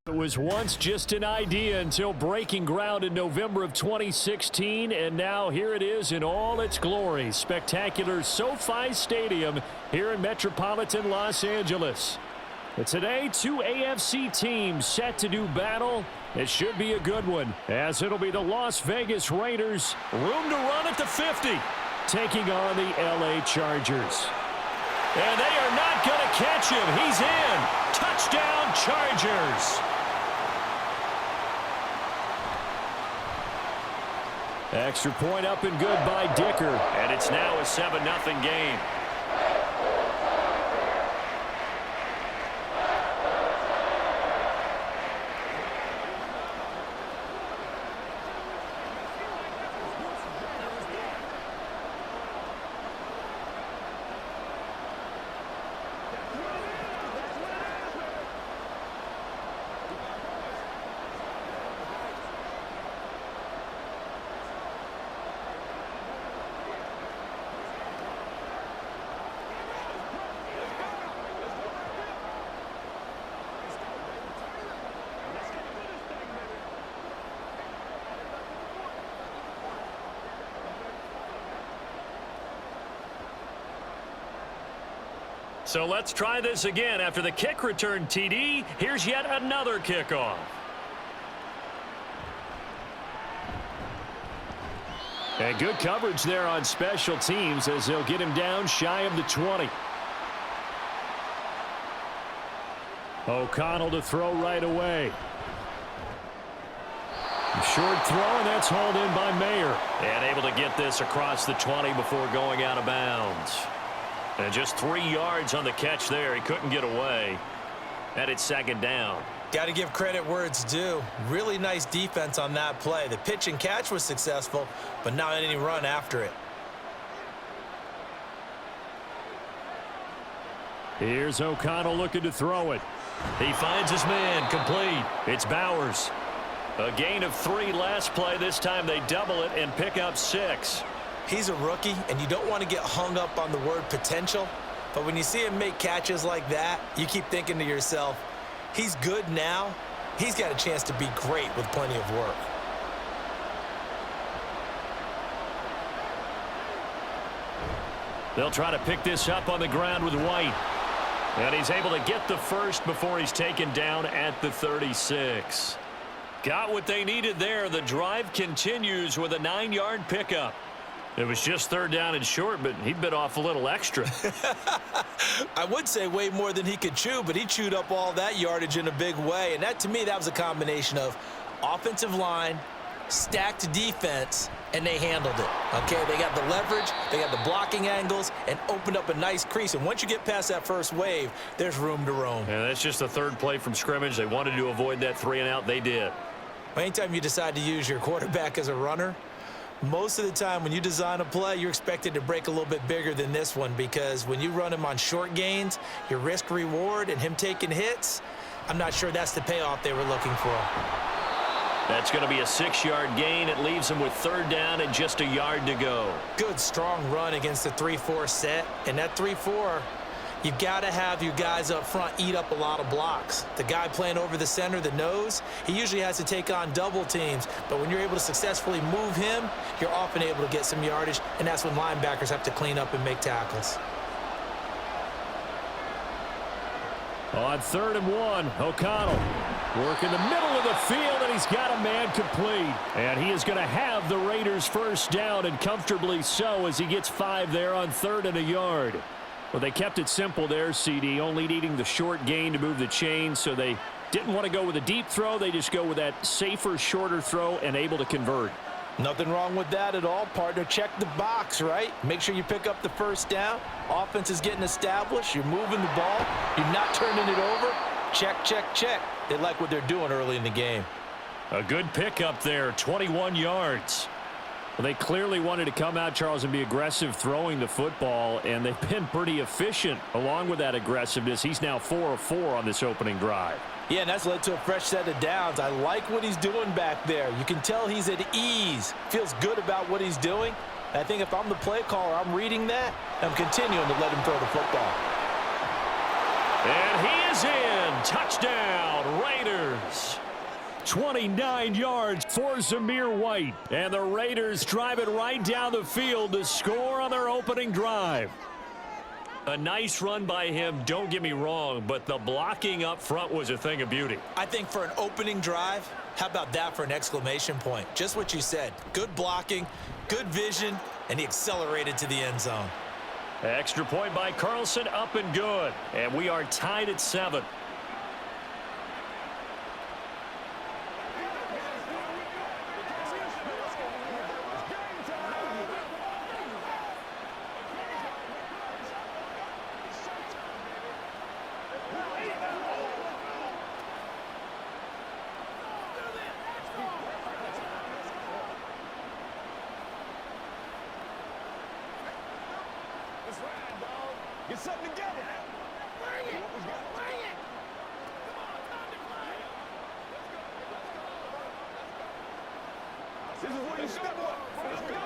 It was once just an idea until breaking ground in November of 2016, and now here it is in all its glory. Spectacular SoFi Stadium here in metropolitan Los Angeles. But today, two AFC teams set to do battle. It should be a good one, as it'll be the Las Vegas Raiders, room to run at the 50, taking on the LA Chargers. And they are not going to catch him. He's in. Touchdown, Chargers. Extra point up and good by Dicker. And it's now a 7-0 game. So let's try this again. After the kick return TD, here's yet another kickoff. And good coverage there on special teams as they'll get him down shy of the 20. O'Connell to throw right away. Short throw, and that's hauled in by Mayer. And able to get this across the 20 before going out of bounds. And just 3 yards on the catch there. He couldn't get away. And it's second down. Got to give credit where it's due. Really nice defense on that play. The pitch and catch was successful, but not any run after it. Here's O'Connell looking to throw it. He finds his man, complete. It's Bowers. A gain of 3 last play. This time they double it and pick up 6. He's a rookie, and you don't want to get hung up on the word potential. But when you see him make catches like that, you keep thinking to yourself, he's good now. He's got a chance to be great with plenty of work. They'll try to pick this up on the ground with White. And he's able to get the first before he's taken down at the 36. Got what they needed there. The drive continues with a 9-yard pickup. It was just third down and short, but he bit off a little extra. I would say way more than he could chew, but he chewed up all that yardage in a big way. And that, to me, that was a combination of offensive line, stacked defense, and they handled it. Okay, they got the leverage, they got the blocking angles, and opened up a nice crease. And once you get past that first wave, there's room to roam. And that's just the third play from scrimmage. They wanted to avoid that 3-and-out. They did. Anytime you decide to use your quarterback as a runner, most of the time when you design a play, you're expected to break a little bit bigger than this one, because when you run him on short gains, your risk-reward and him taking hits, I'm not sure that's the payoff they were looking for. That's going to be a 6-yard gain. It leaves him with third down and just a yard to go. Good, strong run against the 3-4 set. And that 3-4, you've got to have your guys up front eat up a lot of blocks. The guy playing over the center, the nose, he usually has to take on double teams. But when you're able to successfully move him, you're often able to get some yardage, and that's when linebackers have to clean up and make tackles. On 3rd and 1, O'Connell working the middle of the field, and he's got a man complete. And he is going to have the Raiders first down, and comfortably so, as he gets 5 there on 3rd and a yard. Well, they kept it simple there, CD, only needing the short gain to move the chain, so they didn't want to go with a deep throw. They just go with that safer, shorter throw and able to convert. Nothing wrong with that at all, partner. Check the box, right? Make sure you pick up the first down. Offense is getting established. You're moving the ball. You're not turning it over. Check, check, check. They like what they're doing early in the game. A good pickup there, 21 yards. Well, they clearly wanted to come out, Charles, and be aggressive throwing the football, and they've been pretty efficient along with that aggressiveness. He's now 4 of 4 on this opening drive. Yeah, and that's led to a fresh set of downs. I like what he's doing back there. You can tell he's at ease. Feels good about what he's doing. I think if I'm the play caller, I'm reading that. I'm continuing to let him throw the football. And he is in. Touchdown, Raiders. 29 yards for Zamir White. And the Raiders drive it right down the field to score on their opening drive. A nice run by him, don't get me wrong, but the blocking up front was a thing of beauty. I think for an opening drive, how about that for an exclamation point? Just what you said. Good blocking, good vision, and he accelerated to the end zone. Extra point by Carlson, up and good. And we are tied at 7. Get something together. Bring it. Bring it. Come on, time to play. This is where you step up. Let's go.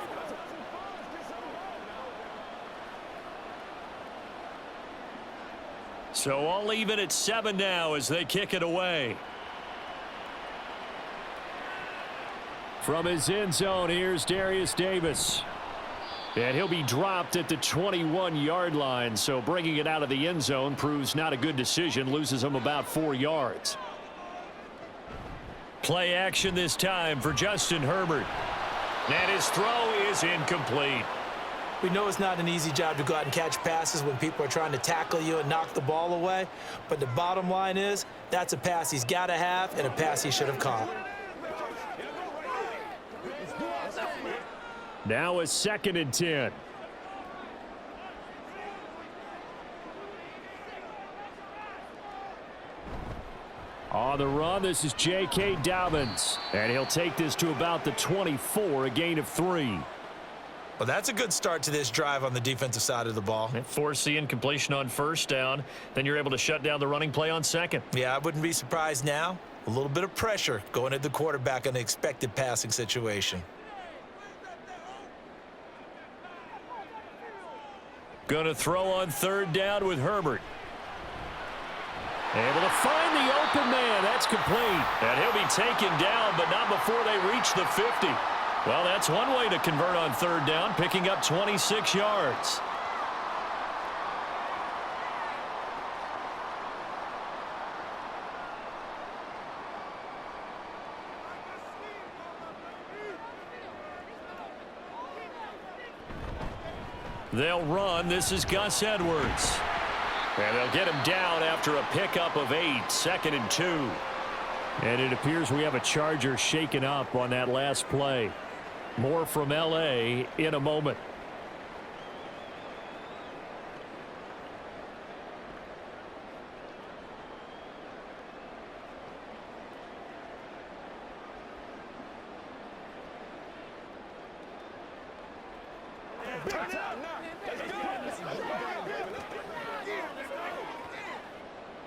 So I'll leave it at 7 now as they kick it away. From his end zone, here's Darius Davis. And he'll be dropped at the 21-yard line, so bringing it out of the end zone proves not a good decision, loses him about 4 yards. Play action this time for Justin Herbert. And his throw is incomplete. We know it's not an easy job to go out and catch passes when people are trying to tackle you and knock the ball away, but the bottom line is that's a pass he's got to have and a pass he should have caught. Now a 2nd and 10. On the run, this is J.K. Dobbins. And he'll take this to about the 24, a gain of 3. Well, that's a good start to this drive on the defensive side of the ball. Force the incompletion on 1st down. Then you're able to shut down the running play on 2nd. Yeah, I wouldn't be surprised now. A little bit of pressure going at the quarterback in an expected passing situation. Going to throw on 3rd down with Herbert. Able to find the open man. That's complete. And he'll be taken down, but not before they reach the 50. Well, that's one way to convert on 3rd down, picking up 26 yards. They'll run. This is Gus Edwards. And they'll get him down after a pickup of 8, 2nd and 2. And it appears we have a Charger shaken up on that last play. More from L.A. in a moment.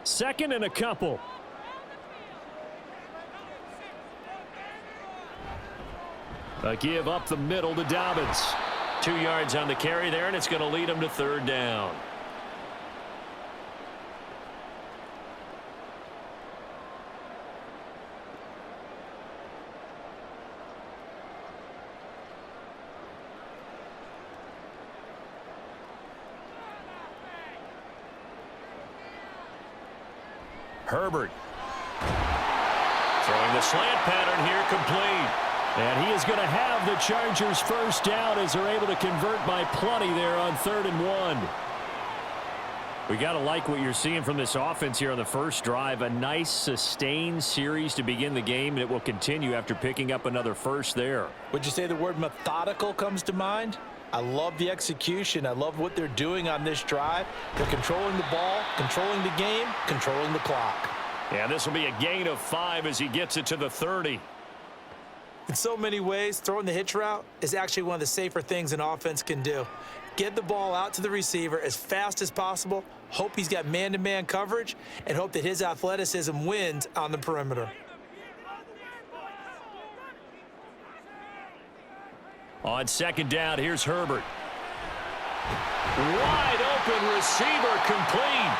Second and a couple. A give up the middle to Dobbins. 2 yards on the carry there, and it's going to lead him to 3rd down. Herbert. Throwing the slant pattern here, complete. And he is going to have the Chargers 1st down as they're able to convert by plenty there on 3rd and 1. We got to like what you're seeing from this offense here on the first drive. A nice sustained series to begin the game, and it will continue after picking up another first there. Would you say the word methodical comes to mind? I love the execution. I love what they're doing on this drive. They're controlling the ball, controlling the game, controlling the clock. Yeah, this will be a gain of 5 as he gets it to the 30. In so many ways, throwing the hitch route is actually one of the safer things an offense can do. Get the ball out to the receiver as fast as possible, hope he's got man-to-man coverage, and hope that his athleticism wins on the perimeter. On 2nd down, here's Herbert. Wide open receiver, complete.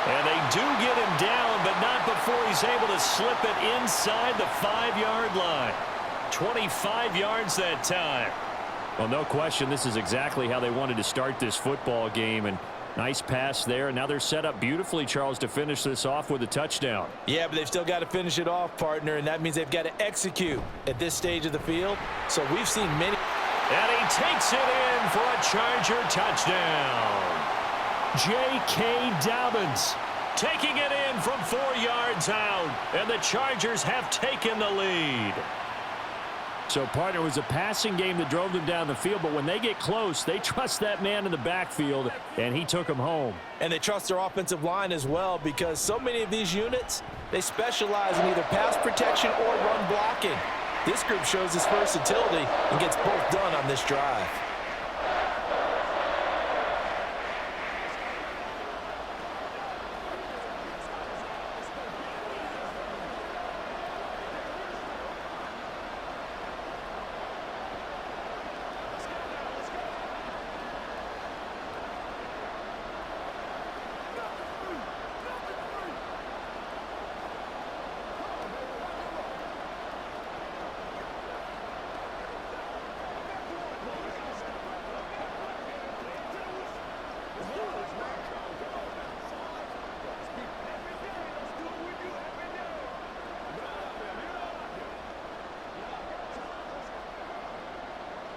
And they do get him down, but not before he's able to slip it inside the 5-yard line. 25 yards that time. Well, no question, this is exactly how they wanted to start this football game. And nice pass there. And now they're set up beautifully, Charles, to finish this off with a touchdown. Yeah, but they've still got to finish it off, partner, and that means they've got to execute at this stage of the field. So we've seen many. And he takes it in for a Charger touchdown. J.K. Dobbins taking it in from 4 yards out. And the Chargers have taken the lead. So, partner, it was a passing game that drove them down the field, but when they get close, they trust that man in the backfield, and he took them home. And they trust their offensive line as well, because so many of these units, they specialize in either pass protection or run blocking. This group shows its versatility and gets both done on this drive.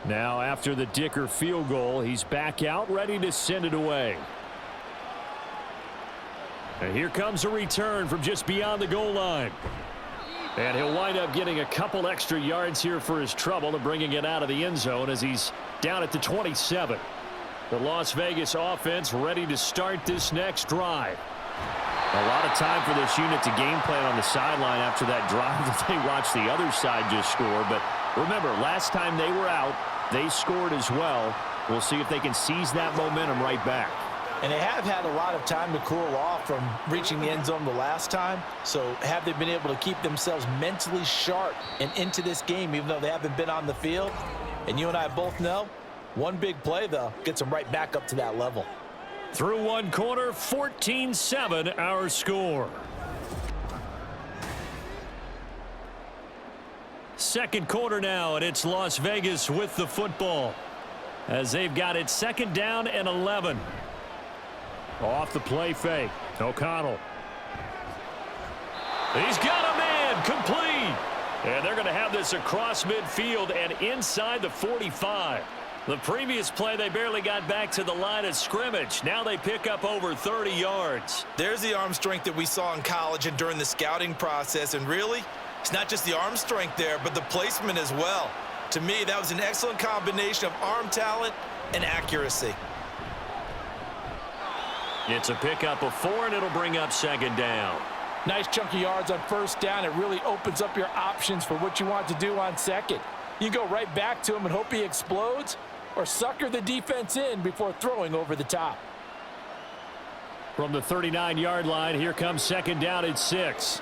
Now, after the Dicker field goal, he's back out, ready to send it away. And here comes a return from just beyond the goal line. And he'll wind up getting a couple extra yards here for his trouble and bringing it out of the end zone as he's down at the 27. The Las Vegas offense ready to start this next drive. A lot of time for this unit to game plan on the sideline after that drive that they watched the other side just score. But remember, last time they were out, they scored as well. We'll see if they can seize that momentum right back. And they have had a lot of time to cool off from reaching the end zone the last time. So have they been able to keep themselves mentally sharp and into this game, even though they haven't been on the field? And you and I both know, one big play, though, gets them right back up to that level. Through one quarter, 14-7 our score. Second quarter now, and it's Las Vegas with the football as they've got it second down and 11. Off the play fake, O'Connell. He's got a man, complete. And they're going to have this across midfield and inside the 45. The previous play, they barely got back to the line of scrimmage. Now they pick up over 30 yards. There's the arm strength that we saw in college and during the scouting process. And really, it's not just the arm strength there, but the placement as well. To me, that was an excellent combination of arm talent and accuracy. It's a pickup of 4, and it'll bring up second down. Nice chunky yards on first down. It really opens up your options for what you want to do on second. You go right back to him and hope he explodes, or sucker the defense in before throwing over the top. From the 39-yard line, here comes second down at 6.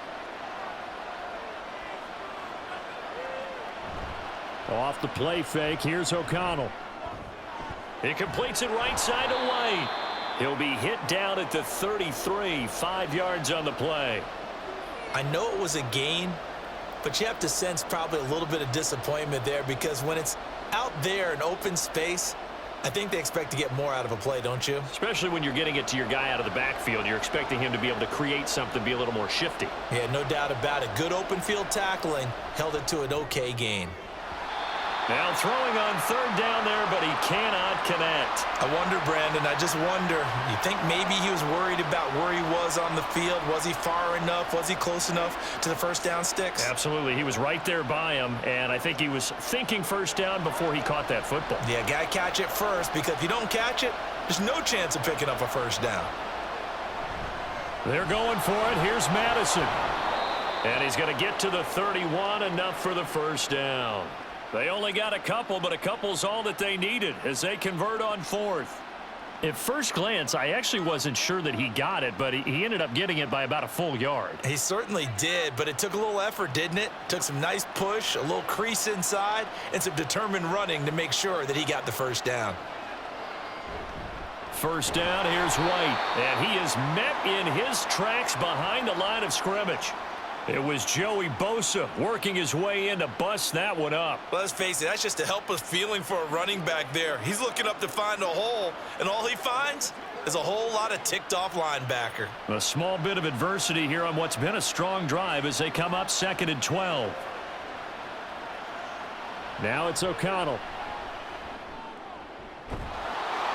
Off the play fake, here's O'Connell. He completes it right side to White. He'll be hit down at the 33, 5 yards on the play. I know it was a gain, but you have to sense probably a little bit of disappointment there, because when it's out there in open space, I think they expect to get more out of a play, don't you? Especially when you're getting it to your guy out of the backfield. You're expecting him to be able to create something, be a little more shifty. Yeah, no doubt about it. Good open field tackling held it to an okay gain. Now throwing on third down there, but he cannot connect. I wonder, Brandon, I just wonder, you think maybe he was worried about where he was on the field? Was he far enough? Was he close enough to the first down sticks? Absolutely. He was right there by him, and I think he was thinking first down before he caught that football. Yeah, got to catch it first, because if you don't catch it, there's no chance of picking up a first down. They're going for it. Here's Madison. And he's going to get to the 31, enough for the first down. They only got a couple, but a couple's all that they needed as they convert on fourth. At first glance, I actually wasn't sure that he got it, but he ended up getting it by about a full yard. He certainly did, but it took a little effort, didn't it? Took some nice push, a little crease inside, and some determined running to make sure that he got the first down. first down. Here's White, and he is met in his tracks behind the line of scrimmage. It was Joey Bosa working his way in to bust that one up. Let's face it, that's just a helpless feeling for a running back there. He's looking up to find a hole, and all he finds is a whole lot of ticked-off linebacker. A small bit of adversity here on what's been a strong drive as they come up 2nd and 12. Now it's O'Connell.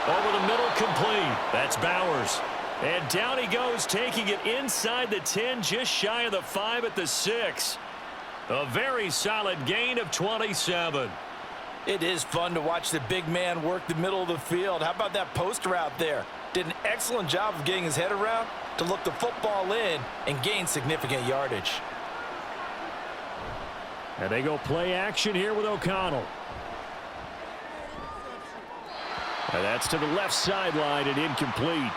Over the middle, complete. That's Bowers. And down he goes, taking it inside the 10, just shy of the 5 at the 6. A very solid gain of 27. It is fun to watch the big man work the middle of the field. How about that post route there? Did an excellent job of getting his head around to look the football in and gain significant yardage. And they go play action here with O'Connell. And that's to the left sideline and incomplete.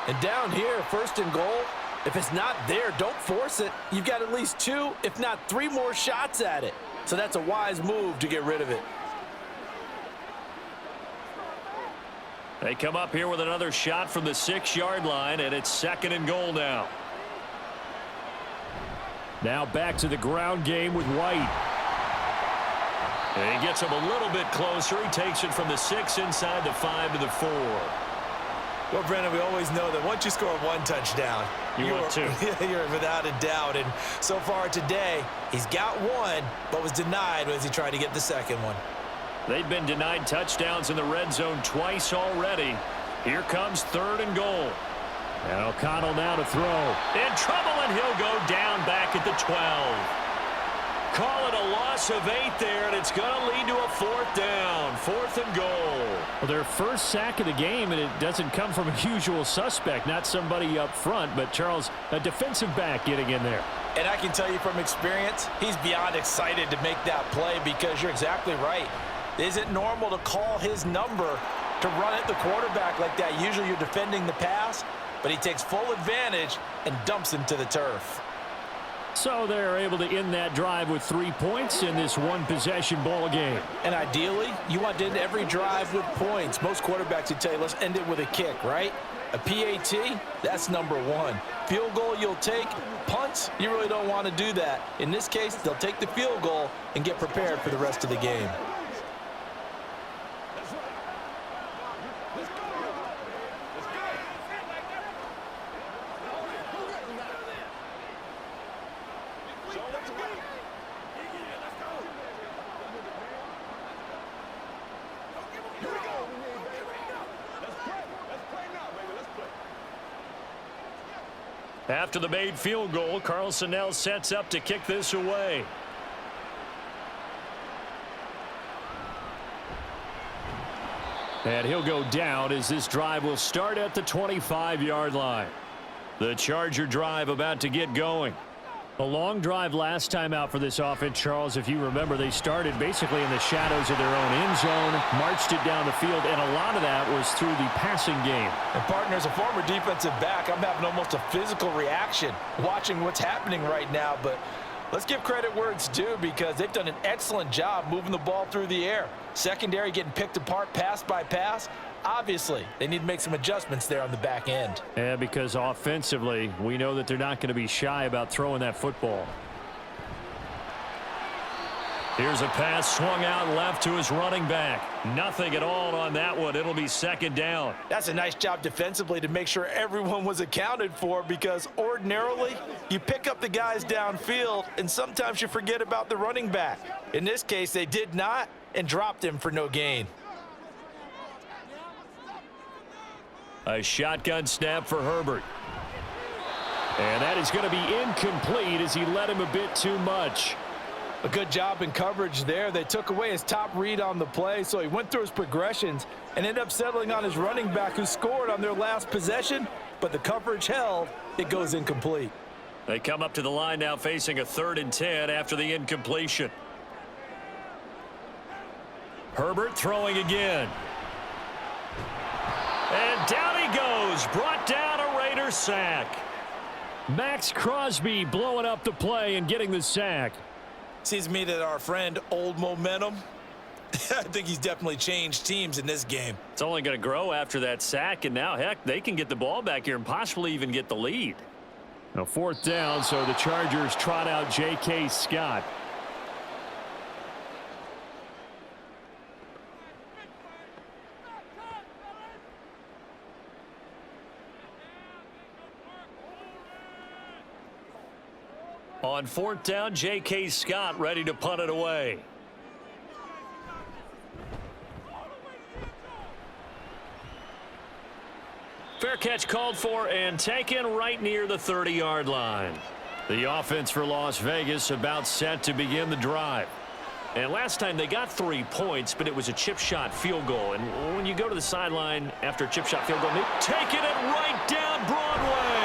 And down here, 1st and goal, if it's not there, don't force it. You've got at least 2, if not 3 more shots at it. So that's a wise move to get rid of it. They come up here with another shot from the 6-yard line, and it's 2nd and goal now. Now back to the ground game with White. And he gets him a little bit closer. He takes it from the 6 inside the 5 to the 4. Well, Brendan, we always know that once you score 1 touchdown, you're 2. You're without a doubt. And so far today, he's got 1, but was denied as he tried to get the 2nd one. They've been denied touchdowns in the red zone twice already. Here comes 3rd and goal. And O'Connell now to throw. In trouble, and he'll go down back at the 12. Call it a loss of 8 there, and it's going to lead to a 4th down. 4th and goal. Well, their first sack of the game, and it doesn't come from a usual suspect, not somebody up front, but Charles, a defensive back getting in there. And I can tell you from experience, he's beyond excited to make that play because you're exactly right. It isn't normal to call his number to run at the quarterback like that. Usually you're defending the pass, but he takes full advantage and dumps him to the turf. So they're able to end that drive with 3 points in this one-possession ball game. And ideally, you want to end every drive with points. Most quarterbacks would tell you, let's end it with a kick, right? A PAT, that's number 1. Field goal you'll take. Punts, you really don't want to do that. In this case, they'll take the field goal and get prepared for the rest of the game. After the made field goal, Carlson now sets up to kick this away. And he'll go down as this drive will start at the 25-yard line. The Charger drive about to get going. A long drive last time out for this offense, Charles. If you remember, they started basically in the shadows of their own end zone, marched it down the field, and a lot of that was through the passing game. And partner, as a former defensive back, I'm having almost a physical reaction watching what's happening right now. But let's give credit where it's due because they've done an excellent job moving the ball through the air. Secondary getting picked apart pass by pass. Obviously, they need to make some adjustments there on the back end. Yeah, because offensively, we know that they're not going to be shy about throwing that football. Here's a pass swung out left to his running back. Nothing at all on that one. It'll be 2nd down. That's a nice job defensively to make sure everyone was accounted for because ordinarily you pick up the guys downfield and sometimes you forget about the running back. In this case, they did not and dropped him for no gain. A shotgun snap for Herbert. And that is going to be incomplete as he led him a bit too much. A good job in coverage there. They took away his top read on the play, so he went through his progressions and ended up settling on his running back who scored on their last possession, but the coverage held. It goes incomplete. They come up to the line now facing a 3rd and 10 after the incompletion. Herbert throwing again. And down he goes, brought down a Raider sack. Max Crosby blowing up the play and getting the sack. Seems to me that our friend Old Momentum I think he's definitely changed teams in this game. It's only going to grow after that sack, and now, heck, they can get the ball back here and possibly even get the lead. Now, 4th down, so the Chargers trot out J.K. Scott. On 4th down, J.K. Scott ready to punt it away. Fair catch called for and taken right near the 30-yard line. The offense for Las Vegas about set to begin the drive. And last time they got 3 points, but it was a chip shot field goal. And when you go to the sideline after a chip shot field goal, they've taken it right down Broadway.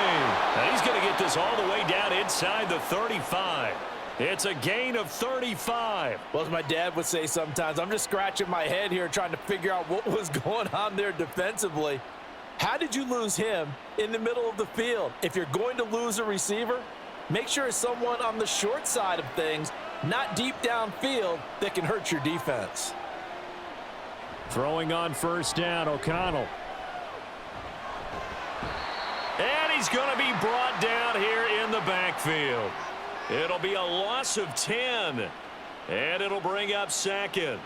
Now he's going to get this all the way down inside the 35. It's a gain of 35. Well, as my dad would say sometimes, I'm just scratching my head here trying to figure out what was going on there defensively. How did you lose him in the middle of the field? If you're going to lose a receiver, make sure it's someone on the short side of things, not deep downfield, that can hurt your defense. Throwing on 1st down, O'Connell. And he's going to be brought down here in the backfield. It'll be a loss of 10, and it'll bring up 2nd.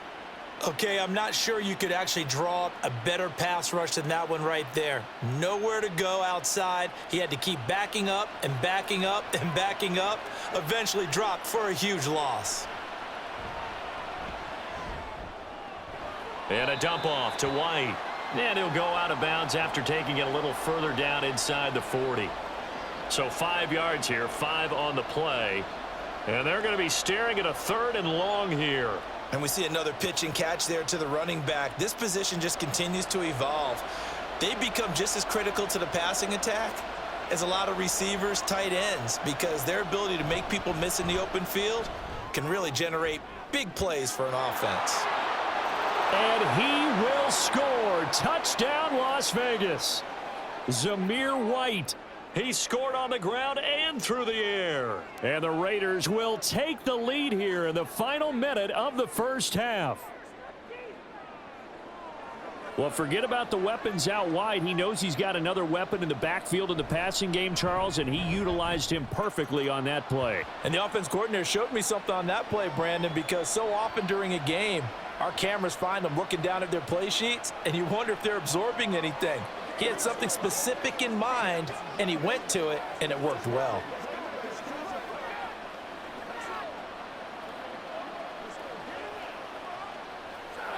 Okay, I'm not sure you could actually draw up a better pass rush than that one right there. Nowhere to go outside. He had to keep backing up and backing up and backing up. Eventually dropped for a huge loss. And a dump off to White. And he'll go out of bounds after taking it a little further down inside the 40. So 5 yards here, 5 on the play. And they're going to be staring at a 3rd and long here. And we see another pitch and catch there to the running back. This position just continues to evolve. They become just as critical to the passing attack as a lot of receivers, tight ends, because their ability to make people miss in the open field can really generate big plays for an offense. And he will score. Touchdown, Las Vegas. Zamir White. He scored on the ground and through the air. And the Raiders will take the lead here in the final minute of the 1st half. Well, forget about the weapons out wide. He knows he's got another weapon in the backfield in the passing game, Charles, and he utilized him perfectly on that play. And the offense coordinator showed me something on that play, Brandon, because so often during a game, our cameras find them looking down at their play sheets, and you wonder if they're absorbing anything. He had something specific in mind, and he went to it, and it worked well.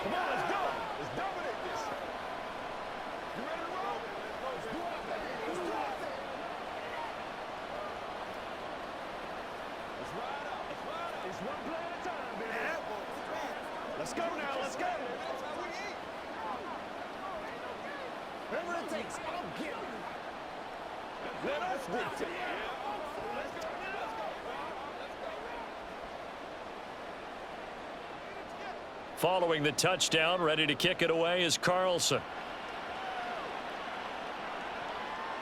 Come on, let's go. Let's dominate this. You ready to roll? Let's do it. Let's do it. Let's ride out. Let's ride out. It's one play at a time, baby. Let's go now. Let's go. Whatever it takes, I don't care. Let us dictate. Following the touchdown, ready to kick it away is Carlson.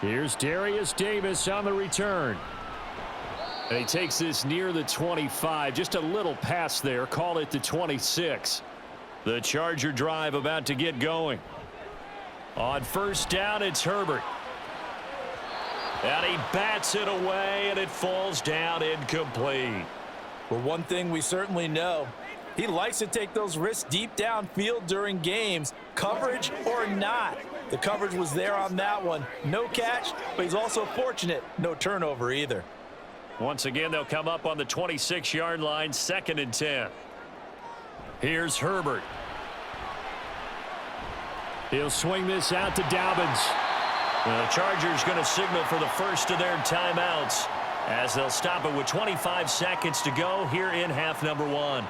Here's Darius Davis on the return. And he takes this near the 25. Just a little pass there. Call it the 26. The Charger drive about to get going. On 1st down, it's Herbert. And he bats it away, and it falls down incomplete. Well, one thing we certainly know, he likes to take those risks deep downfield during games, coverage or not. The coverage was there on that one. No catch, but he's also fortunate. No turnover either. Once again, they'll come up on the 26-yard line, 2nd and 10. Here's Herbert. He'll swing this out to Dobbins. The Chargers going to signal for the first of their timeouts as they'll stop it with 25 seconds to go here in half number 1.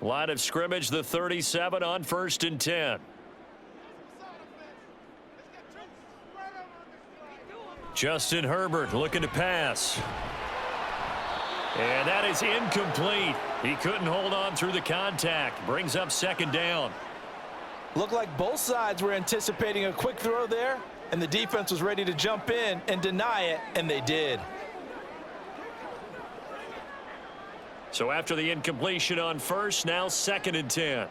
Line of scrimmage, the 37 on 1st and 10. Justin Herbert looking to pass. And that is incomplete. He couldn't hold on through the contact. Brings up 2nd down. Looked like both sides were anticipating a quick throw there, and the defense was ready to jump in and deny it, and they did. So after the incompletion on first, now 2nd and 10.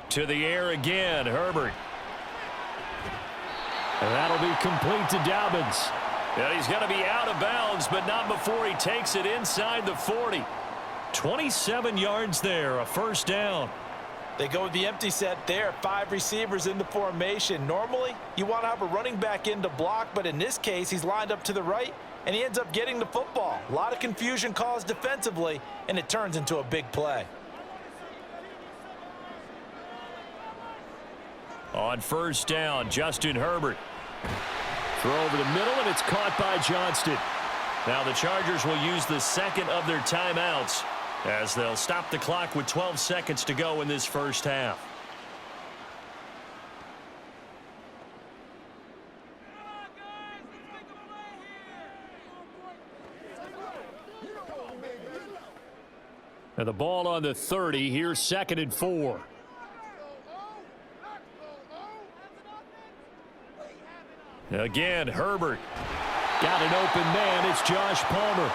To the air again, Herbert. And that'll be complete to Dobbins. And he's going to be out of bounds, but not before he takes it inside the 40. 27 yards there, a first down. They go with the empty set there, 5 receivers in the formation. Normally, you want to have a running back in to block, but in this case, he's lined up to the right, and he ends up getting the football. A lot of confusion caused defensively, and it turns into a big play. On first down, Justin Herbert. Throw over the middle, and it's caught by Johnston. Now the Chargers will use the second of their timeouts as they'll stop the clock with 12 seconds to go in this first half. And the ball on the 30. Here's 2nd and 4. Again, Herbert. Got an open man. It's Josh Palmer.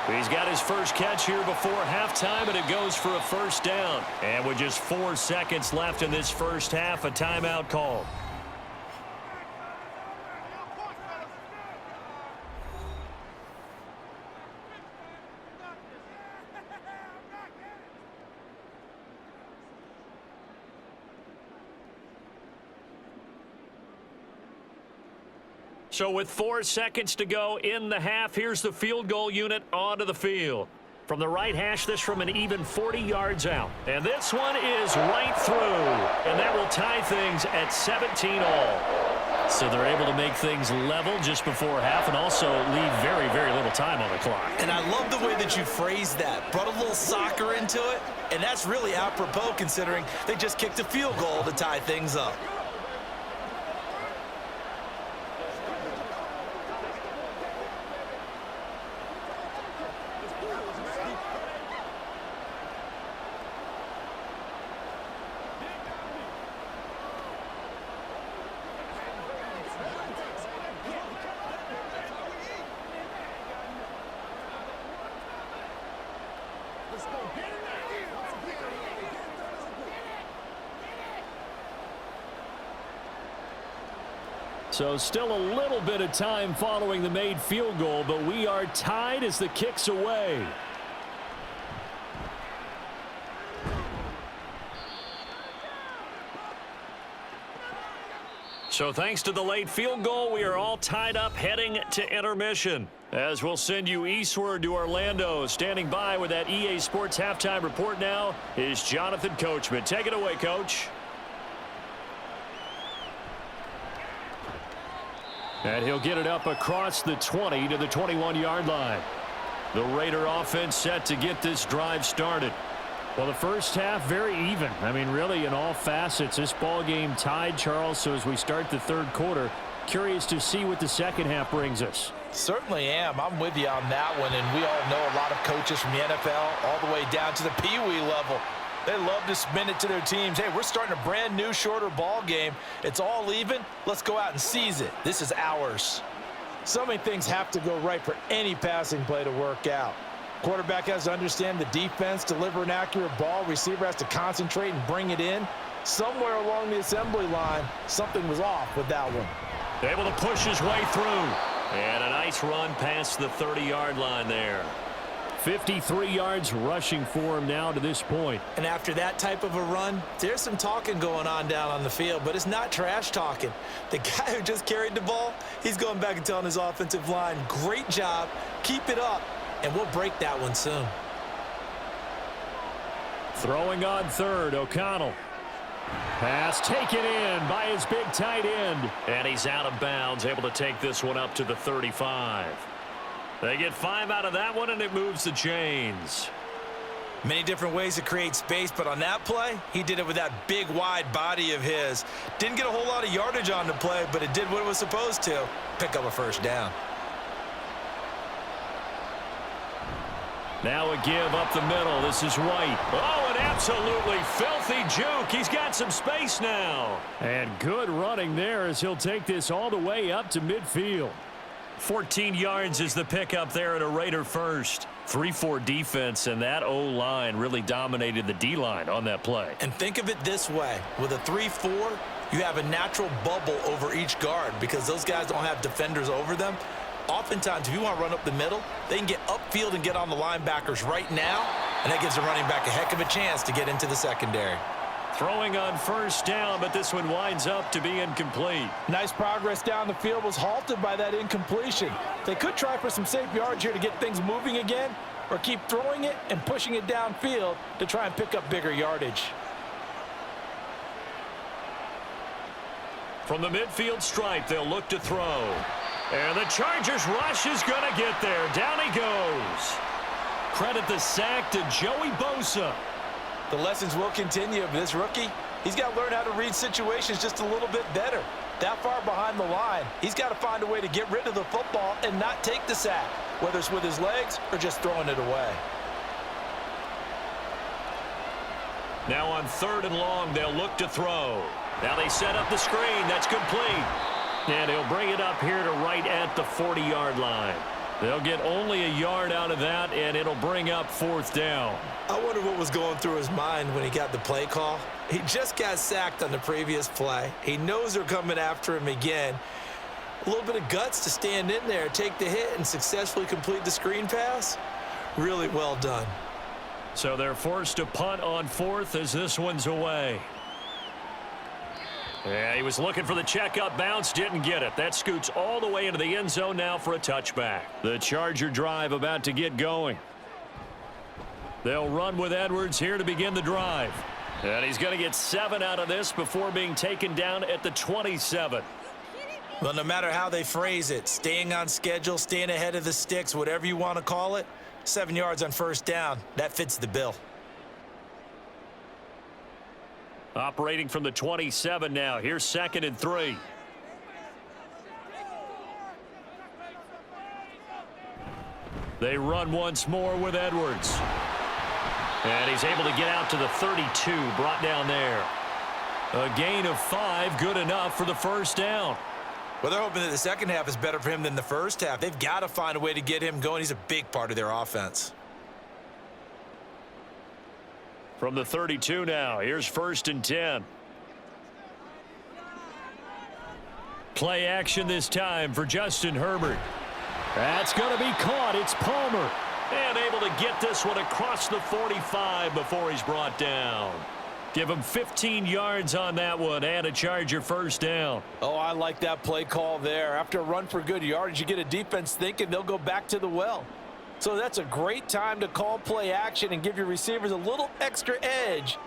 He's got his first catch here before halftime, and it goes for a first down. And with just 4 seconds left in this first half, a timeout call. So with 4 seconds to go in the half, here's the field goal unit onto the field. From the right hash, this from an even 40 yards out. And this one is right through. And that will tie things at 17 all. So they're able to make things level just before half and also leave very, very little time on the clock. And I love the way that you phrased that. Brought a little soccer into it. And that's really apropos considering they just kicked a field goal to tie things up. So still a little bit of time following the made field goal, but we are tied as the kick's away. So thanks to the late field goal, we are all tied up heading to intermission. As we'll send you eastward to Orlando. Standing by with that EA Sports halftime report now is Jonathan Coachman. Take it away, Coach. And he'll get it up across the 20 to the 21-yard line. The Raider offense set to get this drive started. Well, the first half, very even. I mean, really, in all facets, this ball game tied, Charles. So as we start the third quarter, curious to see what the second half brings us. Certainly am. I'm with you on that one. And we all know a lot of coaches from the NFL all the way down to the Pee-wee level. They love to spin it to their teams. Hey, we're starting a brand new, shorter ball game. It's all even. Let's go out and seize it. This is ours. So many things have to go right for any passing play to work out. Quarterback has to understand the defense, deliver an accurate ball. Receiver has to concentrate and bring it in. Somewhere along the assembly line, something was off with that one. Able to push his way through. And a nice run past the 30-yard line there. 53 yards rushing for him now to this point. And after that type of a run, there's some talking going on down on the field, but it's not trash talking. The guy who just carried the ball, he's going back and telling his offensive line, great job, keep it up, and we'll break that one soon. Throwing on third, O'Connell. Pass taken in by his big tight end. And he's out of bounds, able to take this one up to the 35. They get 5 out of that one, and it moves the chains. Many different ways to create space, but on that play, he did it with that big, wide body of his. Didn't get a whole lot of yardage on the play, but it did what it was supposed to. Pick up a first down. Now a give up the middle. This is White. Oh, an absolutely filthy juke. He's got some space now. And good running there as he'll take this all the way up to midfield. 14 yards is the pickup there at a Raider first. 3-4 defense, and that O-line really dominated the D-line on that play. And think of it this way. With a 3-4, you have a natural bubble over each guard because those guys don't have defenders over them. Oftentimes, if you want to run up the middle, they can get upfield and get on the linebackers right now, and that gives the running back a heck of a chance to get into the secondary. Throwing on first down, but this one winds up to be incomplete. Nice progress down the field was halted by that incompletion. They could try for some safe yards here to get things moving again, or keep throwing it and pushing it downfield to try and pick up bigger yardage. From the midfield stripe, they'll look to throw. And the Chargers rush is going to get there. Down he goes. Credit the sack to Joey Bosa. The lessons will continue of this rookie. He's got to learn how to read situations just a little bit better. That far behind the line, he's got to find a way to get rid of the football and not take the sack, whether it's with his legs or just throwing it away. Now on 3rd and long, they'll look to throw. Now they set up the screen. That's complete. And he'll bring it up here to right at the 40-yard line. They'll get only a yard out of that, and it'll bring up 4th down. I wonder what was going through his mind when he got the play call. He just got sacked on the previous play. He knows they're coming after him again. A little bit of guts to stand in there, take the hit, and successfully complete the screen pass. Really well done. So they're forced to punt on 4th as this one's away. Yeah, he was looking for the checkup bounce, didn't get it. That scoots all the way into the end zone now for a touchback. The Charger drive about to get going. They'll run with Edwards here to begin the drive. And he's going to get 7 out of this before being taken down at the 27. Well, no matter how they phrase it, staying on schedule, staying ahead of the sticks, whatever you want to call it, 7 yards on first down, that fits the bill. Operating from the 27 now. Here's 2nd and 3. They run once more with Edwards. And he's able to get out to the 32, brought down there. A gain of 5, good enough for the first down. Well, they're hoping that the second half is better for him than the first half. They've got to find a way to get him going. He's a big part of their offense. From the 32 now, here's 1st and 10. Play action this time for Justin Herbert. That's going to be caught. It's Palmer. And able to get this one across the 45 before he's brought down. Give him 15 yards on that one and a Charger first down. Oh, I like that play call there. After a run for good yardage, you get a defense thinking they'll go back to the well. So that's a great time to call play action and give your receivers a little extra edge.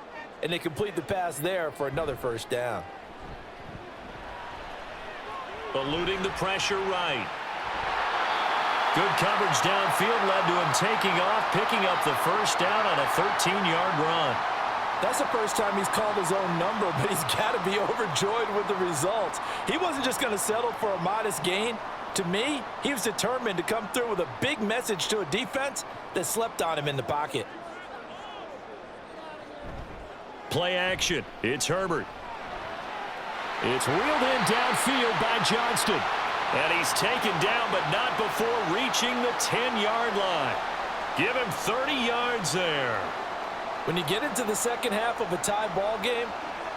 And they complete the pass there for another first down. Eluding the pressure right. Good coverage downfield led to him taking off, picking up the first down on a 13-yard run. That's the first time he's called his own number, but he's got to be overjoyed with the results. He wasn't just going to settle for a modest gain. To me, he was determined to come through with a big message to a defense that slept on him in the pocket. Play action. It's Herbert. It's wheeled in downfield by Johnston. And he's taken down, but not before reaching the 10-yard line. Give him 30 yards there. When you get into the second half of a tie ball game,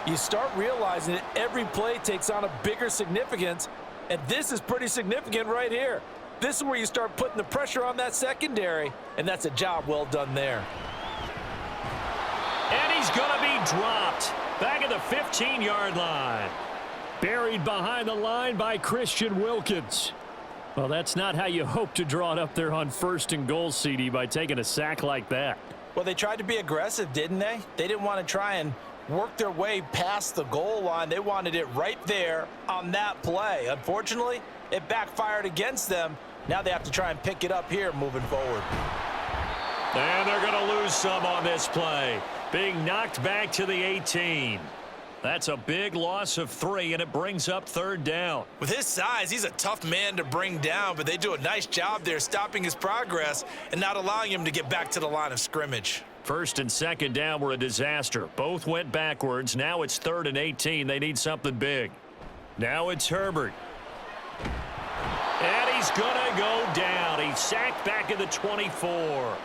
you start realizing that every play takes on a bigger significance. And this is pretty significant right here. This is where you start putting the pressure on that secondary, and that's a job well done there. And he's going to be dropped back at the 15-yard line. Buried behind the line by Christian Wilkins. Well, that's not how you hope to draw it up there on 1st and goal, CD, by taking a sack like that. Well, they tried to be aggressive, didn't they? They didn't want to try and work their way past the goal line. They wanted it right there on that play. Unfortunately, it backfired against them. Now they have to try and pick it up here moving forward. And they're going to lose some on this play. Being knocked back to the 18. That's a big loss of 3, and it brings up 3rd down. With his size, he's a tough man to bring down, but they do a nice job there stopping his progress and not allowing him to get back to the line of scrimmage. 1st and 2nd down were a disaster. Both went backwards. Now it's 3rd and 18. They need something big. Now it's Herbert. And he's going to go down. He's sacked back at the 24.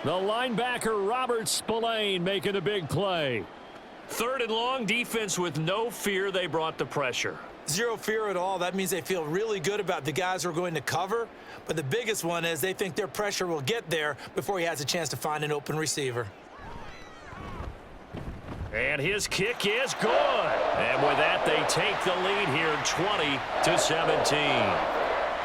The linebacker, Robert Spillane, making a big play. 3rd and long, defense with no fear. They brought the pressure. Zero fear at all. That means they feel really good about the guys who are going to cover. But the biggest one is they think their pressure will get there before he has a chance to find an open receiver. And his kick is good. And with that, they take the lead here, 20-17.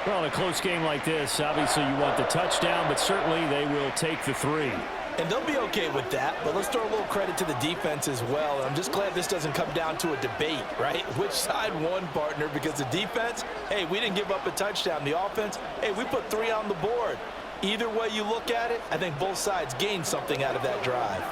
Well, in a close game like this, obviously you want the touchdown, but certainly they will take the 3. And they'll be okay with that, but let's throw a little credit to the defense as well. I'm just glad this doesn't come down to a debate, right? Which side won, partner? Because the defense, hey, we didn't give up a touchdown. The offense, hey, we put 3 on the board. Either way you look at it, I think both sides gained something out of that drive.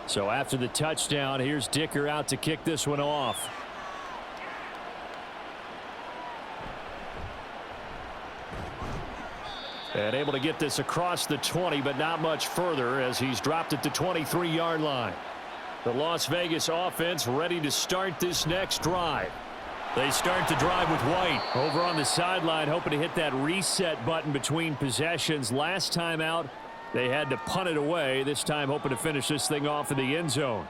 So after the touchdown, here's Dicker out to kick this one off. And able to get this across the 20, but not much further as he's dropped at the 23-yard line. The Las Vegas offense ready to start this next drive. They start the drive with White over on the sideline, hoping to hit that reset button between possessions. Last time out, they had to punt it away. This time hoping to finish this thing off in the end zone.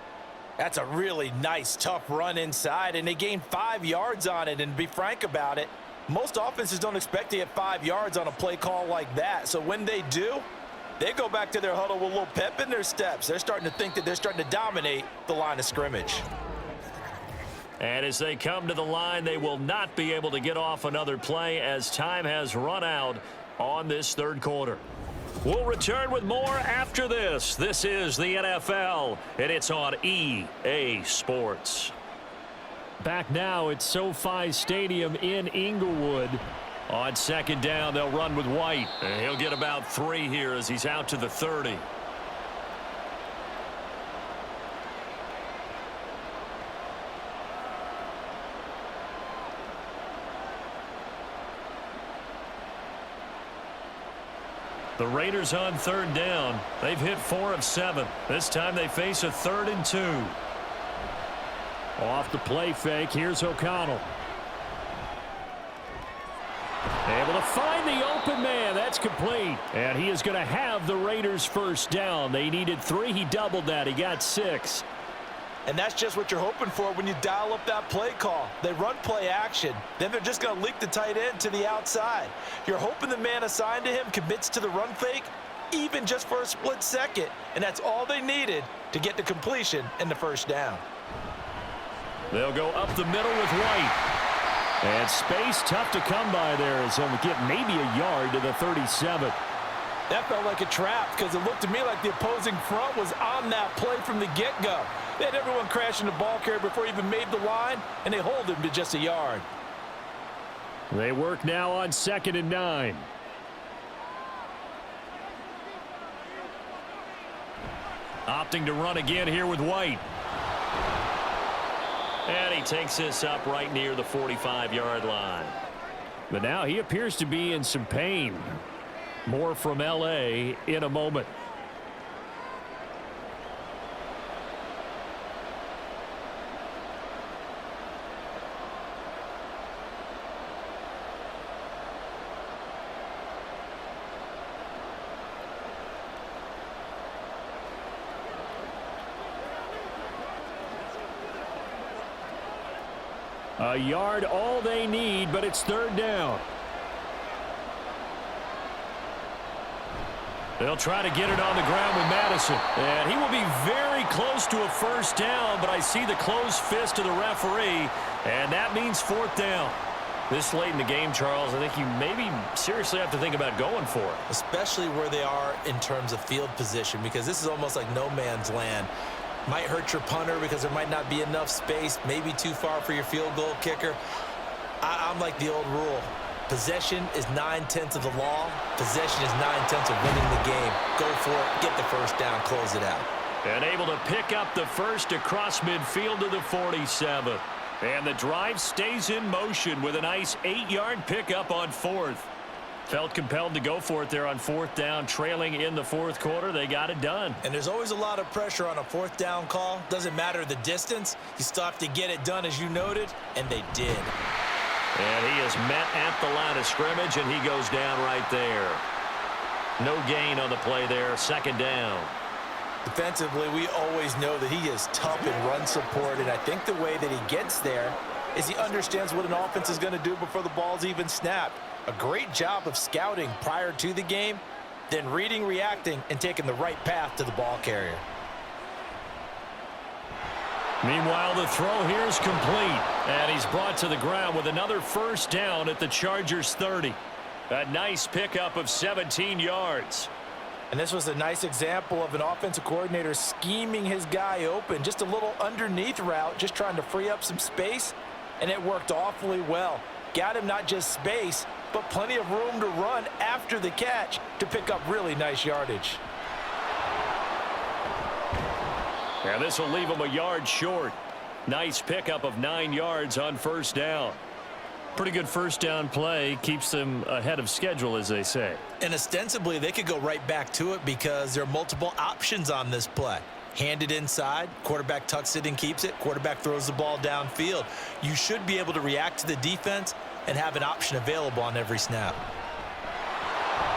That's a really nice, tough run inside, and they gained 5 yards on it. And to be frank about it, most offenses don't expect to get 5 yards on a play call like that. So when they do, they go back to their huddle with a little pep in their steps. They're starting to think that they're starting to dominate the line of scrimmage. And as they come to the line, they will not be able to get off another play as time has run out on this 3rd quarter. We'll return with more after this. This is the NFL, and it's on EA Sports. Back now at SoFi Stadium in Inglewood. On 2nd down, they'll run with White. And he'll get about 3 here as he's out to the 30. The Raiders on 3rd down. They've hit 4 of 7. This time they face a 3rd and 2. Off the play fake, here's O'Connell. Able to find the open man. That's complete. And he is going to have the Raiders' 1st down. They needed 3. He doubled that. He got 6. And that's just what you're hoping for when you dial up that play call. They run play action. Then they're just going to leak the tight end to the outside. You're hoping the man assigned to him commits to the run fake, even just for a split second. And that's all they needed to get the completion and the 1st down. They'll go up the middle with White. And space tough to come by there as he'll get maybe a yard to the 37. That felt like a trap because it looked to me like the opposing front was on that play from the get-go. They had everyone crashing the ball carrier before he even made the line, and they hold him to just a yard. They work now on 2nd and 9. Opting to run again here with White. And he takes this up right near the 45-yard line. But now he appears to be in some pain. More from L.A. in a moment. A yard all they need, but it's 3rd down. They'll try to get it on the ground with Madison. And he will be very close to a 1st down, but I see the closed fist of the referee, and that means 4th down. This late in the game, Charles, I think you maybe seriously have to think about going for it. Especially where they are in terms of field position, because this is almost like no man's land. Might hurt your punter because there might not be enough space, maybe too far for your field goal kicker. I'm like the old rule. Possession is 9/10 of the law. Possession is 9/10 of winning the game. Go for it, get the first down, close it out. And able to pick up the first across midfield to the 47. And the drive stays in motion with a nice 8-yard pickup on 4th. Felt compelled to go for it there on 4th down, trailing in the 4th quarter. They got it done. And there's always a lot of pressure on a 4th down call. Doesn't matter the distance. You still have to get it done, as you noted, and they did. And he is met at the line of scrimmage, and he goes down right there. No gain on the play there, 2nd down. Defensively, we always know that he is tough in run support, and I think the way that he gets there is he understands what an offense is going to do before the ball's even snapped. A great job of scouting prior to the game, then reading, reacting, and taking the right path to the ball carrier. Meanwhile, the throw here is complete, and he's brought to the ground with another first down at the Chargers' 30. A nice pickup of 17 yards. And this was a nice example of an offensive coordinator scheming his guy open. Just a little underneath route, just trying to free up some space, and it worked awfully well. Got him not just space, but plenty of room to run after the catch to pick up really nice yardage. And this will leave him a yard short. Nice pickup of 9 yards on first down. Pretty good first down play. Keeps them ahead of schedule, as they say. And ostensibly, they could go right back to it because there are multiple options on this play. Hand it inside, quarterback tucks it and keeps it, quarterback throws the ball downfield. You should be able to react to the defense and have an option available on every snap.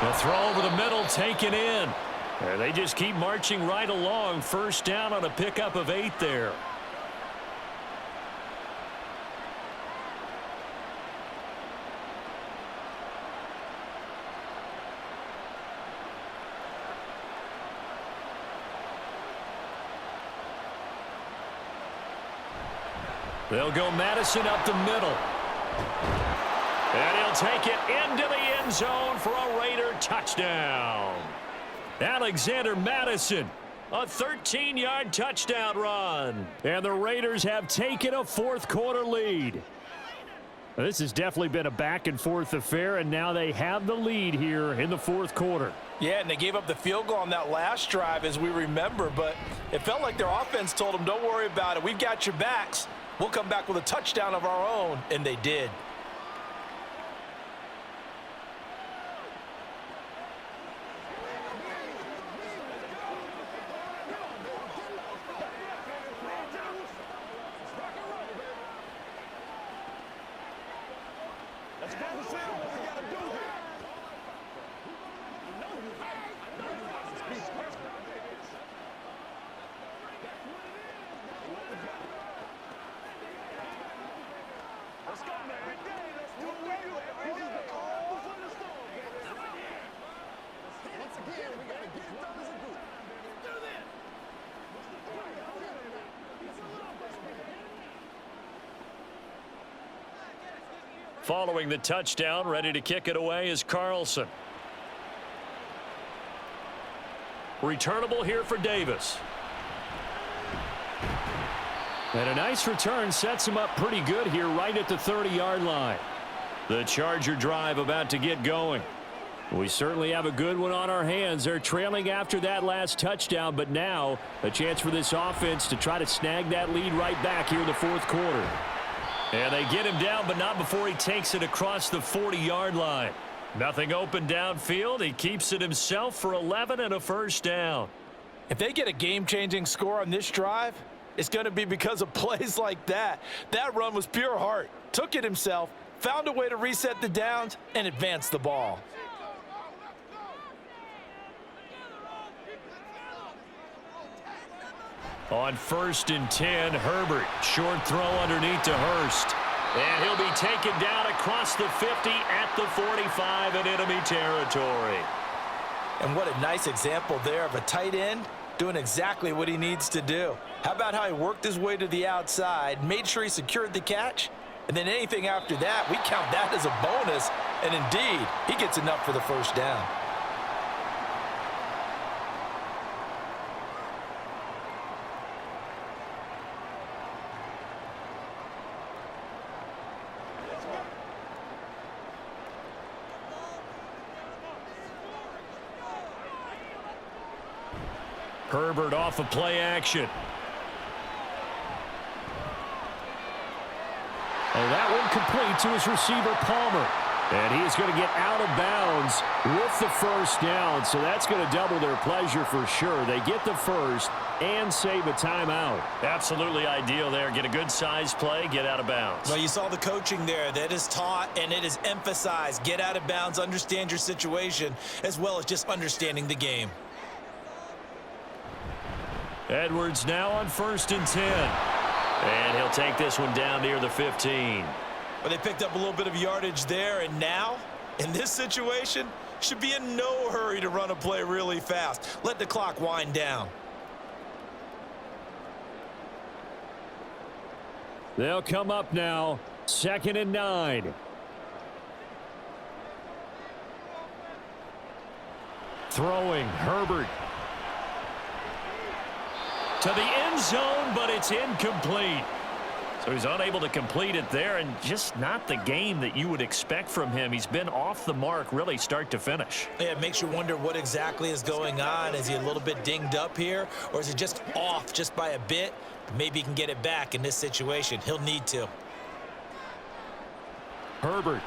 The throw over the middle taken in. And they just keep marching right along. First down on a pickup of 8 there. They'll go Madison up the middle. And he'll take it into the end zone for a Raider touchdown. Alexander Madison, a 13-yard touchdown run. And the Raiders have taken a 4th quarter lead. This has definitely been a back-and-forth affair, and now they have the lead here in the 4th quarter. Yeah, and they gave up the field goal on that last drive, as we remember, but it felt like their offense told them, don't worry about it. We've got your backs. We'll come back with a touchdown of our own, and they did. Following the touchdown, ready to kick it away is Carlson. Returnable here for Davis. And a nice return sets him up pretty good here right at the 30-yard line. The Charger drive about to get going. We certainly have a good one on our hands. They're trailing after that last touchdown, but now a chance for this offense to try to snag that lead right back here in the 4th quarter. And they get him down, but not before he takes it across the 40-yard line. Nothing open downfield. He keeps it himself for 11 and a first down. If they get a game-changing score on this drive, it's going to be because of plays like that. That run was pure heart. Took it himself, found a way to reset the downs, and advance the ball. On 1st and 10, Herbert. Short throw underneath to Hurst. And he'll be taken down across the 50 at the 45 in enemy territory. And what a nice example there of a tight end doing exactly what he needs to do. How about how he worked his way to the outside, made sure he secured the catch, And then anything after that, we count that as a bonus. And indeed, he gets enough for the first down. Herbert off of play action. And that one complete to his receiver, Palmer. And he is going to get out of bounds with the first down. So that's going to double their pleasure for sure. They get the first and save a timeout. Absolutely ideal there. Get a good size play, get out of bounds. Well, you saw the coaching there. That is taught and it is emphasized. Get out of bounds, understand your situation, as well as just understanding the game. Edwards now on 1st and 10. And he'll take this one down near the 15. Well, they picked up a little bit of yardage there, and now, in this situation, should be in no hurry to run a play really fast. Let the clock wind down. They'll come up now, 2nd and 9. Throwing, Herbert. To the end zone, but it's incomplete. So he's unable to complete it there, and just not the game that you would expect from him. He's been off the mark really start to finish. Yeah, it makes you wonder what exactly is going on. Is he a little bit dinged up here, or is he just off just by a bit? Maybe he can get it back in this situation. He'll need to. Herbert.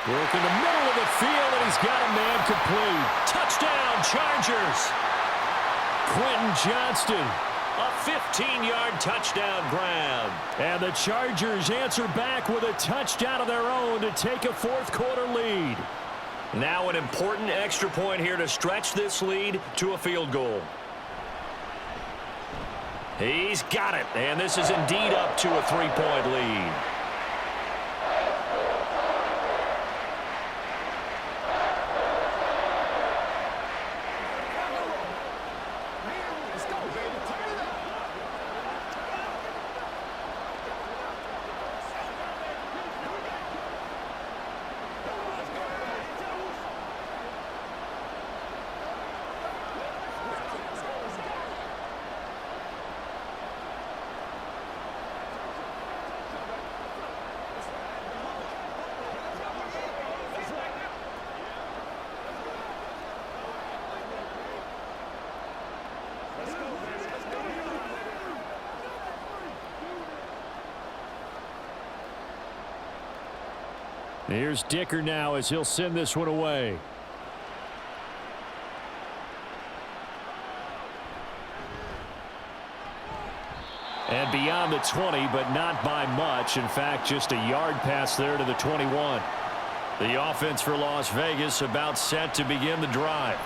Work in the middle of the field, and he's got a man complete. Touchdown, Chargers. Quentin Johnston, a 15-yard touchdown grab. And the Chargers answer back with a touchdown of their own to take a fourth-quarter lead. Now an important extra point here to stretch this lead to a field goal. He's got it, and this is indeed up to a 3-point lead. Here's Dicker now as he'll send this one away. And beyond the 20, but not by much. In fact, just a yard pass there to the 21. The offense for Las Vegas about set to begin the drive.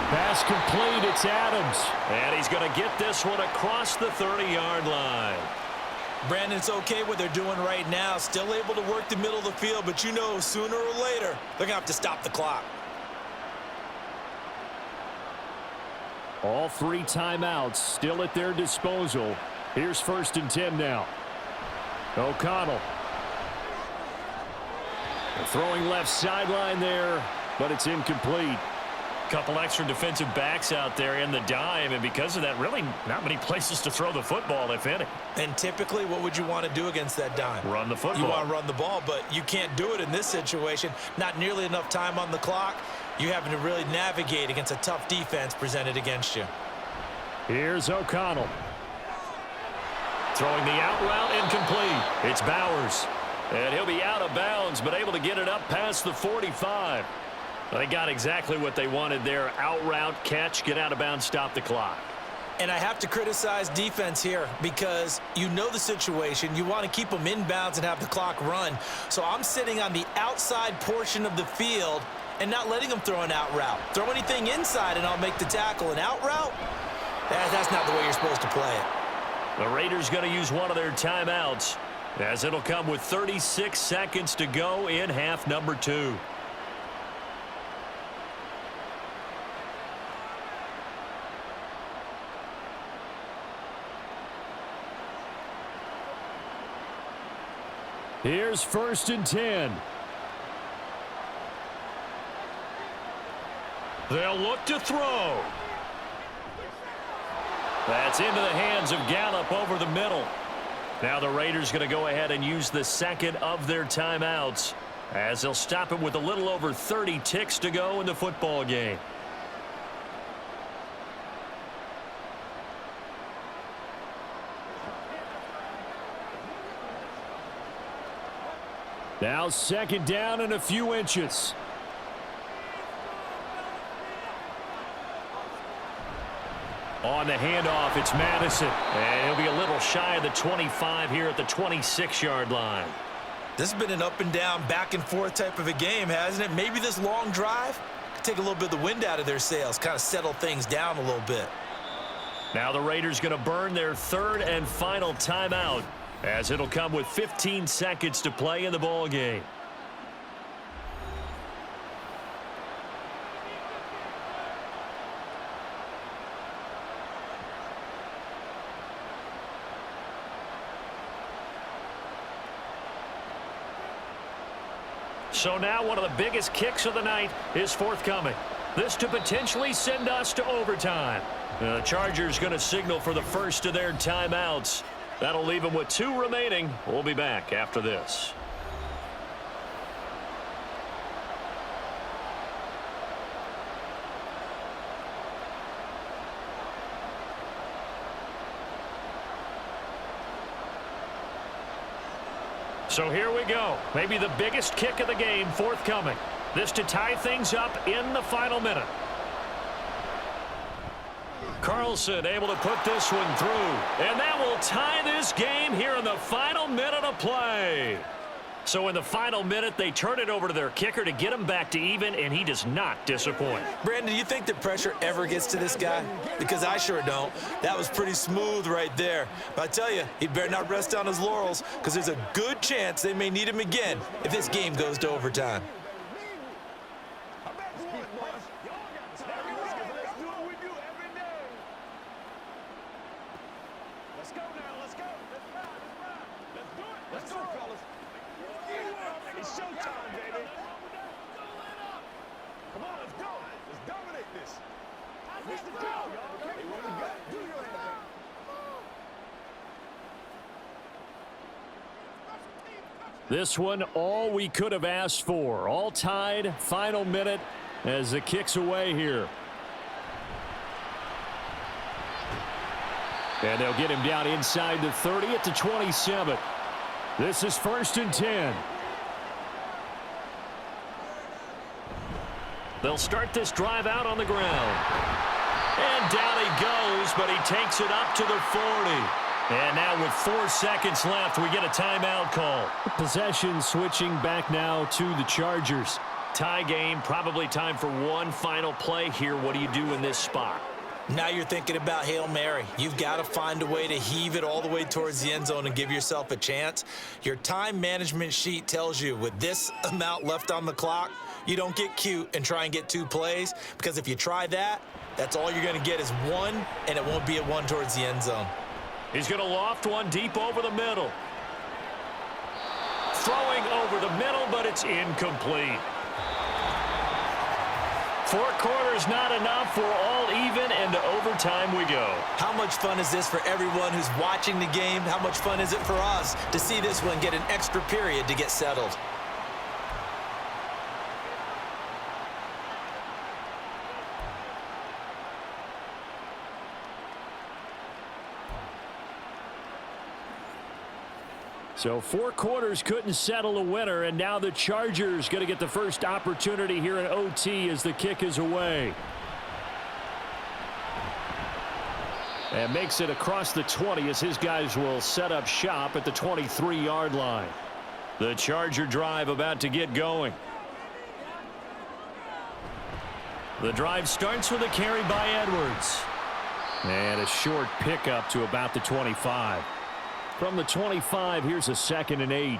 Pass complete, it's Adams. And he's going to get this one across the 30-yard line. Brandon, it's okay what they're doing right now. Still able to work the middle of the field, but you know sooner or later they're going to have to stop the clock. All 3 timeouts still at their disposal. Here's 1st and 10 now. O'Connell. Throwing left sideline there, but it's incomplete. Couple extra defensive backs out there in the dime, and because of that, really not many places to throw the football, if any. And typically, what would you want to do against that dime? Run the football. You want to run the ball, but you can't do it in this situation. Not nearly enough time on the clock. You're having to really navigate against a tough defense presented against you. Here's O'Connell. Throwing the out route incomplete. It's Bowers. And he'll be out of bounds, but able to get it up past the 45. They got exactly what they wanted there. Out route, catch, get out of bounds, stop the clock. And I have to criticize defense here because you know the situation. You want to keep them in bounds and have the clock run. So I'm sitting on the outside portion of the field and not letting them throw an out route. Throw anything inside and I'll make the tackle. An out route? That's not the way you're supposed to play it. The Raiders going to use one of their timeouts as it'll come with 36 seconds to go in half number 2. Here's 1st and 10. They'll look to throw. That's into the hands of Gallup over the middle. Now the Raiders going to go ahead and use the second of their timeouts as they'll stop it with a little over 30 ticks to go in the football game. Now 2nd down and a few inches. On the handoff, it's Madison. And he'll be a little shy of the 25 here at the 26-yard line. This has been an up and down, back and forth type of a game, hasn't it? Maybe this long drive could take a little bit of the wind out of their sails, kind of settle things down a little bit. Now the Raiders going to burn their 3rd and final timeout as it'll come with 15 seconds to play in the ball game. So now one of the biggest kicks of the night is forthcoming. This to potentially send us to overtime. The Chargers going to signal for the first of their timeouts. That'll leave them with 2 remaining. We'll be back after this. So here we go. Maybe the biggest kick of the game forthcoming. This to tie things up in the final minute. Carlson able to put this one through. And that will tie this game here in the final minute of play. So in the final minute, they turn it over to their kicker to get him back to even, and he does not disappoint. Brandon, do you think the pressure ever gets to this guy? Because I sure don't. That was pretty smooth right there. But I tell you, he better not rest on his laurels because there's a good chance they may need him again if this game goes to overtime. Let's go, fellas. It's showtime, baby. Come on, let's go. Let's dominate this. It's the go, y'all. Hey, what you got? Do your thing. This one, all we could have asked for. All tied, final minute as the kick's away here. And they'll get him down inside the 30 at the 27. This is 1st and 10. They'll start this drive out on the ground. And down he goes, but he takes it up to the 40. And now with 4 seconds left, we get a timeout call. Possession switching back now to the Chargers. Tie game, probably time for one final play here. What do you do in this spot? Now you're thinking about Hail Mary. You've got to find a way to heave it all the way towards the end zone and give yourself a chance. Your time management sheet tells you with this amount left on the clock, you don't get cute and try and get 2 plays, because if you try that, that's all you're going to get is 1, and it won't be a 1 towards the end zone. He's going to loft one deep over the middle. Throwing over the middle, but it's incomplete. 4 quarters not enough. We're all even, and to overtime we go. How much fun is this for everyone who's watching the game? How much fun is it for us to see this one get an extra period to get settled? So 4 quarters couldn't settle a winner, and now the Chargers going to get the first opportunity here in OT as the kick is away. And makes it across the 20 as his guys will set up shop at the 23-yard line. The Charger drive about to get going. The drive starts with a carry by Edwards. And a short pickup to about the 25. From the 25, here's a 2nd and 8.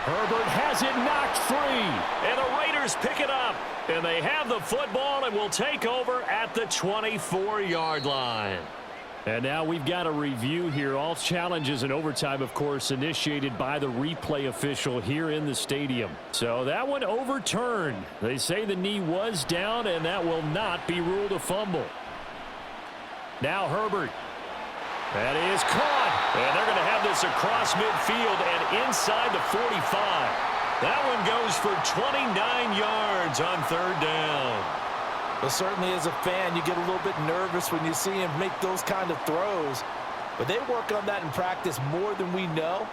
Herbert has it knocked free. And the Raiders Steelers pick it up, and they have the football and will take over at the 24-yard line. And now we've got a review here. All challenges in overtime, of course, initiated by the replay official here in the stadium. So that one overturned. They say the knee was down, and that will not be ruled a fumble. Now Herbert. That is caught. And they're going to have this across midfield and inside the 45. That one goes for 29 yards on third down. Well, certainly as a fan, you get a little bit nervous when you see him make those kind of throws. But they work on that in practice more than we know.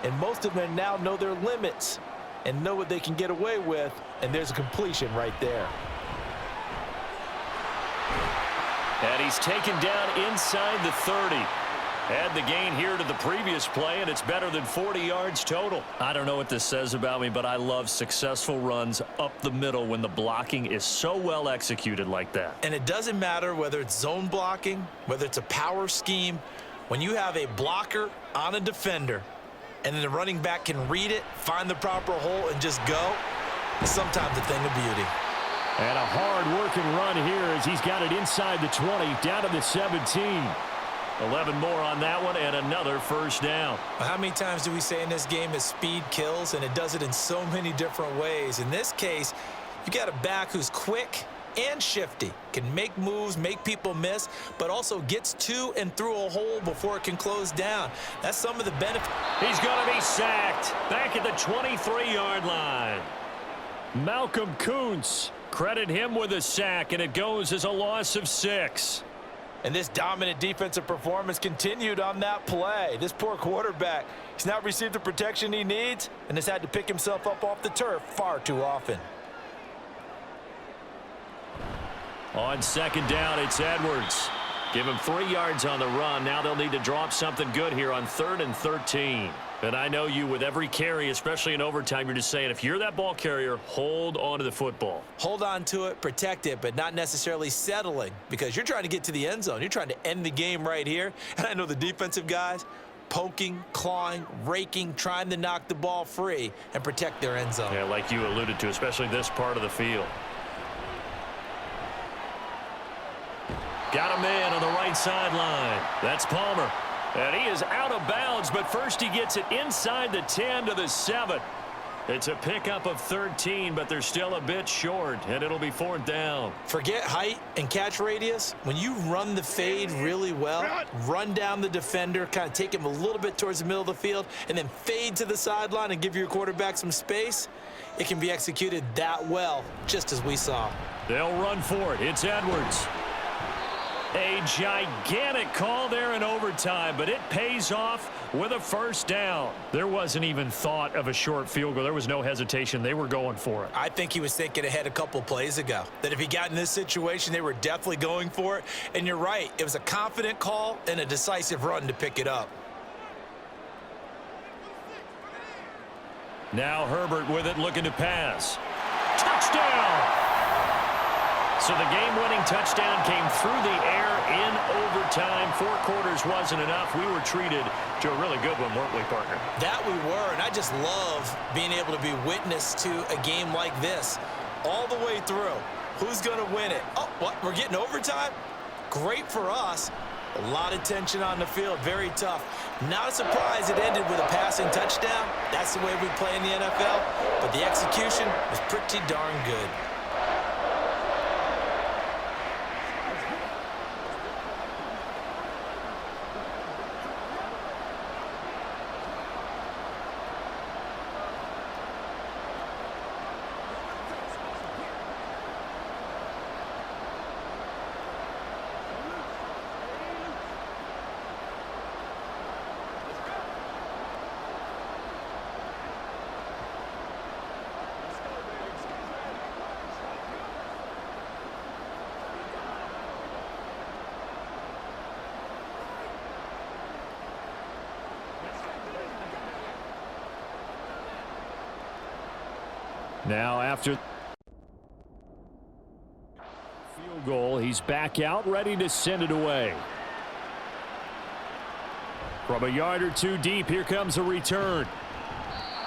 And most of them now know their limits and know what they can get away with. And there's a completion right there. And he's taken down inside the 30. Add the gain here to the previous play, and it's better than 40 yards total. I don't know what this says about me, but I love successful runs up the middle when the blocking is so well executed like that. And it doesn't matter whether it's zone blocking, whether it's a power scheme. When you have a blocker on a defender, and then the running back can read it, find the proper hole, and just go, it's sometimes a thing of beauty. And a hard-working run here as he's got it inside the 20, down to the 17. 11 more on that one, and another first down. How many times do we say in this game is speed kills, and it does it in so many different ways. In this case, you got a back who's quick and shifty, can make moves, make people miss, but also gets to and through a hole before it can close down. That's some of the benefit. He's going to be sacked back at the 23-yard line. Malcolm Kuntz, credit him with a sack, and it goes as a loss of 6. And this dominant defensive performance continued on that play. This poor quarterback, he's not received the protection he needs and has had to pick himself up off the turf far too often. On second down, it's Edwards. Give him 3 yards on the run. Now they'll need to drop something good here on 3rd and 13. And I know you, with every carry, especially in overtime, you're just saying, if you're that ball carrier, hold on to the football. Hold on to it, protect it, but not necessarily settling, because you're trying to get to the end zone. You're trying to end the game right here. And I know the defensive guys poking, clawing, raking, trying to knock the ball free and protect their end zone. Yeah, like you alluded to, especially this part of the field. Got a man on the right sideline. That's Palmer. And he is out of bounds, but first he gets it inside the 10 to the 7. It's a pickup of 13, but they're still a bit short, and it'll be 4th down. Forget height and catch radius. When you run the fade really well, run down the defender, kind of take him a little bit towards the middle of the field, and then fade to the sideline and give your quarterback some space, it can be executed that well, just as we saw. They'll run for it. It's Edwards. A gigantic call there in overtime, but it pays off with a first down. There wasn't even thought of a short field goal. There was no hesitation. They were going for it. I think he was thinking ahead a couple plays ago, that if he got in this situation, they were definitely going for it. And you're right, it was a confident call and a decisive run to pick it up. Now Herbert with it, looking to pass. Touchdown! So the game-winning touchdown came through the air in overtime. 4 quarters wasn't enough. We were treated to a really good one, weren't we, partner? That we were, and I just love being able to be witness to a game like this all the way through. Who's going to win it? Oh, what? We're getting overtime? Great for us. A lot of tension on the field. Very tough. Not a surprise it ended with a passing touchdown. That's the way we play in the NFL. But the execution was pretty darn good. Now after field goal, he's back out, ready to send it away. From a yard or two deep, here comes a return.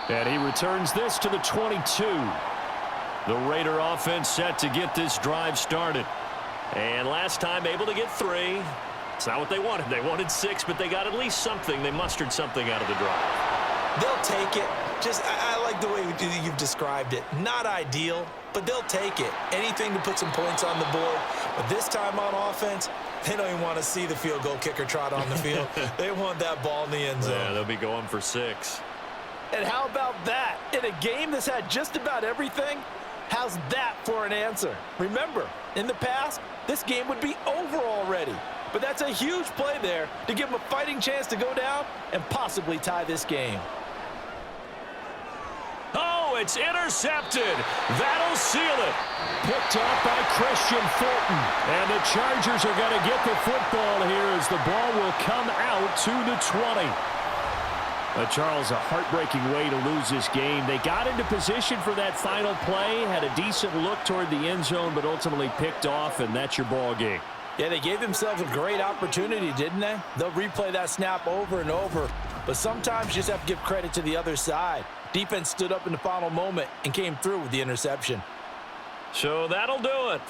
And he returns this to the 22. The Raider offense set to get this drive started. And last time able to get 3. It's not what they wanted. They wanted 6, but they got at least something. They mustered something out of the drive. They'll take it. I like the way you've described it. Not ideal, but they'll take it. Anything to put some points on the board. But this time on offense, they don't even want to see the field goal kicker trot on the field. They want that ball in the end zone. Yeah, they'll be going for 6. And how about that? In a game that's had just about everything, how's that for an answer? Remember, in the past, this game would be over already. But that's a huge play there to give them a fighting chance to go down and possibly tie this game. Oh, it's intercepted. That'll seal it. Picked up by Christian Fulton. And the Chargers are going to get the football here as the ball will come out to the 20. Charles, a heartbreaking way to lose this game. They got into position for that final play, had a decent look toward the end zone, but ultimately picked off, and that's your ball game. Yeah, they gave themselves a great opportunity, didn't they? They'll replay that snap over and over, but sometimes you just have to give credit to the other side. Defense stood up in the final moment and came through with the interception. So that'll do it